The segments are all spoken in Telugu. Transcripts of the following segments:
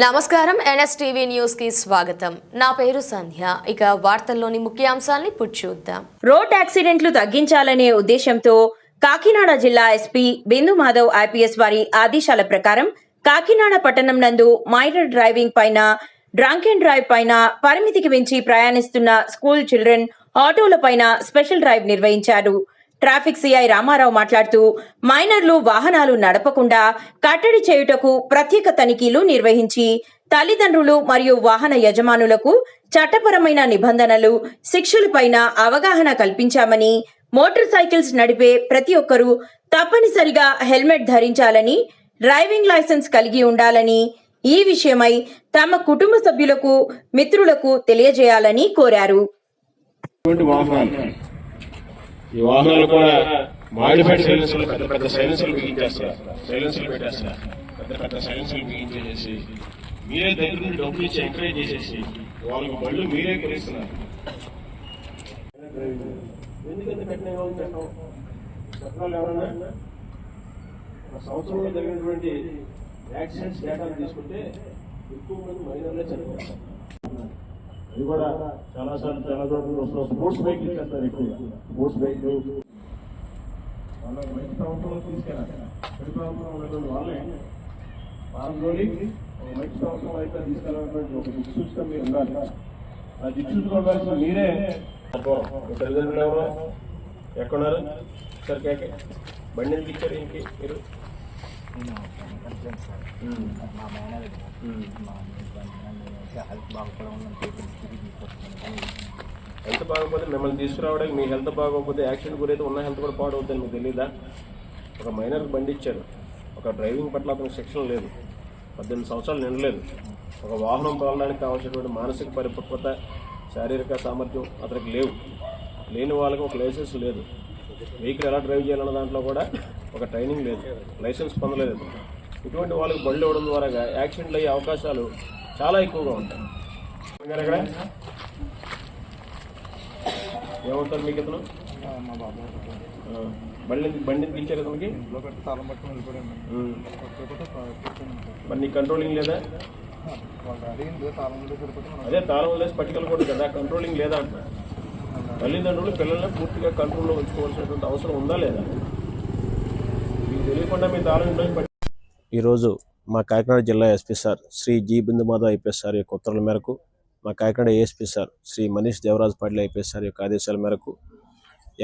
నమస్కారం ఎన్ఎస్టీవీ న్యూస్ కి స్వాగతం. నా పేరు సంధ్య. ఇక వార్తల్లోని ముఖ్యాంశాలను ఇప్పుడు చూద్దాం. రోడ్ యాక్సిడెంట్లు తగ్గించాలనే ఉద్దేశంతో కాకినాడ జిల్లా ఎస్పీ బిందు మాధవ్ ఐపీఎస్ వారి ఆదేశాల ప్రకారం కాకినాడ పట్టణం నందు మైనర్ డ్రైవింగ్ పైన, డ్రంక్ అండ్ డ్రైవ్ పైన, పరిమితికి మించి ప్రయాణిస్తున్న స్కూల్ చిల్డ్రన్ ఆటోల పైన స్పెషల్ డ్రైవ్ నిర్వహించారు. ట్రాఫిక్ సిఐ రామారావు మాట్లాడుతూ మైనర్లు వాహనాలు నడపకుండా కట్టడి చేయుటకు ప్రత్యేక తనిఖీలు నిర్వహించి తల్లిదండ్రులు మరియు వాహన యజమానులకు చట్టపరమైన నిబంధనలు, శిక్షలపైన అవగాహన కల్పించామని, మోటార్ సైకిల్స్ నడిపే ప్రతి ఒక్కరూ తప్పనిసరిగా హెల్మెట్ ధరించాలని, డ్రైవింగ్ లైసెన్స్ కలిగి ఉండాలని, ఈ విషయమై తమ కుటుంబ సభ్యులకు, మిత్రులకు తెలియజేయాలని కోరారు. ఈ వాహనాలు కూడా మాడిఫైడ్ సైలెన్సర్లు పెద్ద పెద్ద సైలెన్సర్లు బిగించేస్తారు, సైలెన్సర్లు పెట్టేస్తారు, పెద్ద పెద్ద సైలెన్సర్లు బిగించేసి మీరే దగ్గర నుండి డబ్బులు ఇచ్చి ఎంకరేజ్ చేసేసి వాళ్ళకు బళ్ళు మీరే కొనిస్తున్నారు. ఎందుకంటే కఠినంగా చట్టం చట్టాలు ఎవరన్నా సంవత్సరంలో జరిగినటువంటి యాక్సిడెంట్స్ డేటాను తీసుకుంటే ఎక్కువ మంది మైనర్లే చనిపోతారు. ఇది కూడా చాలా చోట్ల స్పోర్ట్స్ బైక్ ఇచ్చేస్తారు. ఎక్కువగా స్పోర్ట్స్ బైక్ వాళ్ళ మంచి సంవత్సరంలో తీసుకెళ్ళాలి. పరిపాలనలో ఉన్నటువంటి వాళ్ళే వారంలోని ఒక మంచి సంవత్సరం అయితే తీసుకెళ్ళాలన్నటువంటి ఒక దిక్సూచిగా మీరు ఉండాలి. ఆ దిక్సూచుకోవాల్సిన మీరే. తల్లిదండ్రులు ఎవరో ఎక్కడున్నారు సార్? కేకే బండి ఎందుకు ఇచ్చారు ఇంకే మీరు? హెల్త్ బాగోకపోతే మిమ్మల్ని తీసుకురావడానికి, మీ హెల్త్ బాగోకపోతే యాక్సిడెంట్ గురైతే ఉన్న హెల్త్ కూడా పాడవుతుంది. మీకు తెలీదా? ఒక మైనర్కి బండి ఇచ్చారు, ఒక డ్రైవింగ్ పట్ల అతనికి శిక్షణ లేదు, 18 సంవత్సరాలు నిండలేదు, ఒక వాహనం తోలడానికి కావాల్సినటువంటి మానసిక పరిపక్వత, శారీరక సామర్థ్యం అతనికి లేవు. లేని వాళ్ళకి ఒక లైసెన్స్ లేదు, వెహికల్ ఎలా డ్రైవ్ చేయాలన్న దాంట్లో కూడా ఒక ట్రైనింగ్ లేదు, లైసెన్స్ పొందలేదు. ఇటువంటి వాళ్ళకి బళ్ళు ఇవ్వడం ద్వారా యాక్సిడెంట్లు అయ్యే అవకాశాలు చాలా ఎక్కువగా ఉంటాయి. ఎక్కడ ఏమవుతారు మీకు? ఇతను బండి ఇచ్చారు అతనికి. మరి నీ కంట్రోలింగ్ లేదా? అదే తాళం వదిలేసి పట్టుకెళ్ళకూడదు కదా, కంట్రోలింగ్ లేదా అంట. తల్లిదండ్రులు పిల్లల్ని పూర్తిగా కంట్రోల్లో ఉంచుకోవాల్సినటువంటి అవసరం ఉందా లేదా? మీకు తెలియకుండా మీ తాళం ఇంట్లో. ఈరోజు మా కాకినాడ జిల్లా SP sir Shri G Bindu Madhav IPS sir యొక్క ఉత్తర్వుల మేరకు, మా Kakinada ASP sir Shri Manish Devraj Patil IPS sir యొక్క ఆదేశాల మేరకు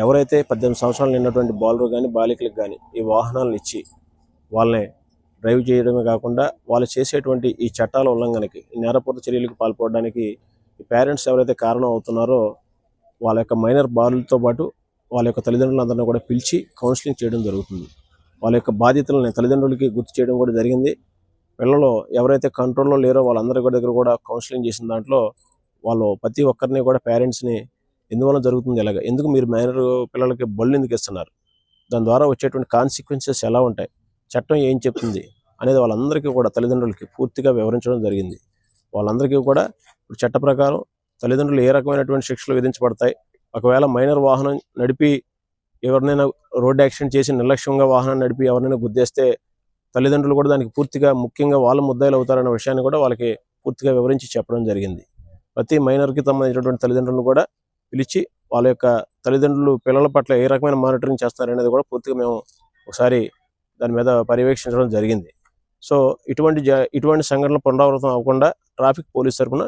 ఎవరైతే 18 సంవత్సరాలు నిన్నటువంటి బాలురు కానీ బాలికలకు కానీ ఈ వాహనాలను ఇచ్చి వాళ్ళని డ్రైవ్ చేయడమే కాకుండా వాళ్ళు చేసేటువంటి ఈ చట్టాల ఉల్లంఘనకి, నేరపూర్త చర్యలకు పాల్పడడానికి ఈ పేరెంట్స్ ఎవరైతే కారణం అవుతున్నారో వాళ్ళ యొక్క మైనర్ బాలులతో పాటు వాళ్ళ యొక్క తల్లిదండ్రులందరినీ కూడా పిలిచి కౌన్సిలింగ్ చేయడం జరుగుతుంది. వాళ్ళ యొక్క బాధ్యతలను తల్లిదండ్రులకి గుర్తు చేయడం కూడా జరిగింది. పిల్లలు ఎవరైతే కంట్రోల్లో లేరో వాళ్ళందరి దగ్గర కూడా కౌన్సిలింగ్ చేసిన దాంట్లో వాళ్ళు ప్రతి ఒక్కరిని కూడా పేరెంట్స్ని ఎందువల్ల జరుగుతుంది, ఇలాగ ఎందుకు మీరు మైనర్ పిల్లలకి బళ్ళు ఎందుకు ఇస్తున్నారు, దాని ద్వారా వచ్చేటువంటి కాన్సిక్వెన్సెస్ ఎలా ఉంటాయి, చట్టం ఏం చెప్తుంది అనేది వాళ్ళందరికీ కూడా తల్లిదండ్రులకి పూర్తిగా వివరించడం జరిగింది. వాళ్ళందరికీ కూడా ఇప్పుడు చట్ట ప్రకారం తల్లిదండ్రులు ఏ రకమైనటువంటి శిక్షలు విధించబడతాయి, ఒకవేళ మైనర్ వాహనం నడిపి ఎవరినైనా రోడ్డు యాక్సిడెంట్ చేసి నిర్లక్ష్యంగా వాహనం నడిపి ఎవరినైనా గుద్దేస్తే తల్లిదండ్రులు కూడా దానికి పూర్తిగా ముఖ్యంగా వాళ్ళ ముద్దాయిలు అవుతారనే విషయాన్ని కూడా వాళ్ళకి పూర్తిగా వివరించి చెప్పడం జరిగింది. ప్రతి మైనర్కి సంబంధించినటువంటి తల్లిదండ్రులను కూడా పిలిచి వాళ్ళ యొక్క తల్లిదండ్రులు పిల్లల పట్ల ఏ రకమైన మానిటరింగ్ చేస్తారనేది కూడా పూర్తిగా మేము ఒకసారి దాని మీద పర్యవేక్షించడం జరిగింది. సో ఇటువంటి సంఘటనలు పునరావృతం అవ్వకుండా ట్రాఫిక్ పోలీస్ తరఫున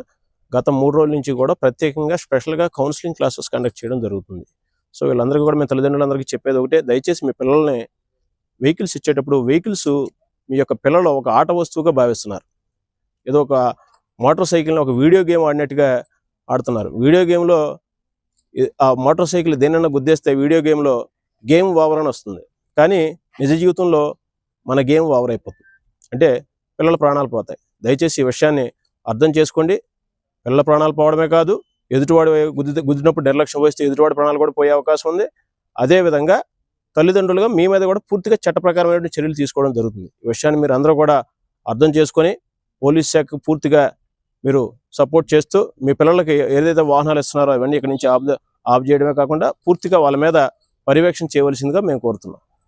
గత 3 రోజుల నుంచి కూడా ప్రత్యేకంగా స్పెషల్గా కౌన్సిలింగ్ క్లాసెస్ కండక్ట్ చేయడం జరుగుతుంది. సో వీళ్ళందరికీ కూడా మేము తల్లిదండ్రులందరికీ చెప్పేది ఒకటే, దయచేసి మీ పిల్లల్ని వెహికల్స్ ఇచ్చేటప్పుడు వెహికల్స్ మీ యొక్క పిల్లలు ఒక ఆట వస్తువుగా భావిస్తున్నారు. ఏదో ఒక మోటార్ సైకిల్ని ఒక వీడియో గేమ్ ఆడినట్టుగా ఆడుతున్నారు. వీడియో గేమ్లో ఆ మోటార్ సైకిల్ దేనైనా గుద్దేస్తే వీడియో గేమ్లో గేమ్ ఓవర్ అని వస్తుంది, కానీ నిజ జీవితంలో మన గేమ్ ఓవర్ అయిపోతుంది, అంటే పిల్లల ప్రాణాలు పోతాయి. దయచేసి ఈ విషయాన్ని అర్థం చేసుకోండి. పిల్లల ప్రాణాలు పోవడమే కాదు, ఎదుటివాడు గుద్దినప్పుడు నిర్లక్ష్యం వహిస్తే ఎదుటివాడి ప్రాణాలు కూడా పోయే అవకాశం ఉంది. అదేవిధంగా తల్లిదండ్రులుగా మీ మీద కూడా పూర్తిగా చట్టప్రకారమైన చర్యలు తీసుకోవడం జరుగుతుంది. ఈ విషయాన్ని మీరు అందరూ కూడా అర్థం చేసుకొని పోలీస్ శాఖకు పూర్తిగా మీరు సపోర్ట్ చేస్తూ మీ పిల్లలకి ఏదైతే వాహనాలు ఇస్తున్నారో అవన్నీ ఇక్కడి నుంచి ఆఫ్ చేయడమే కాకుండా పూర్తిగా వాళ్ళ మీద పర్యవేక్షణ చేయవలసిందిగా మేము కోరుతున్నాం.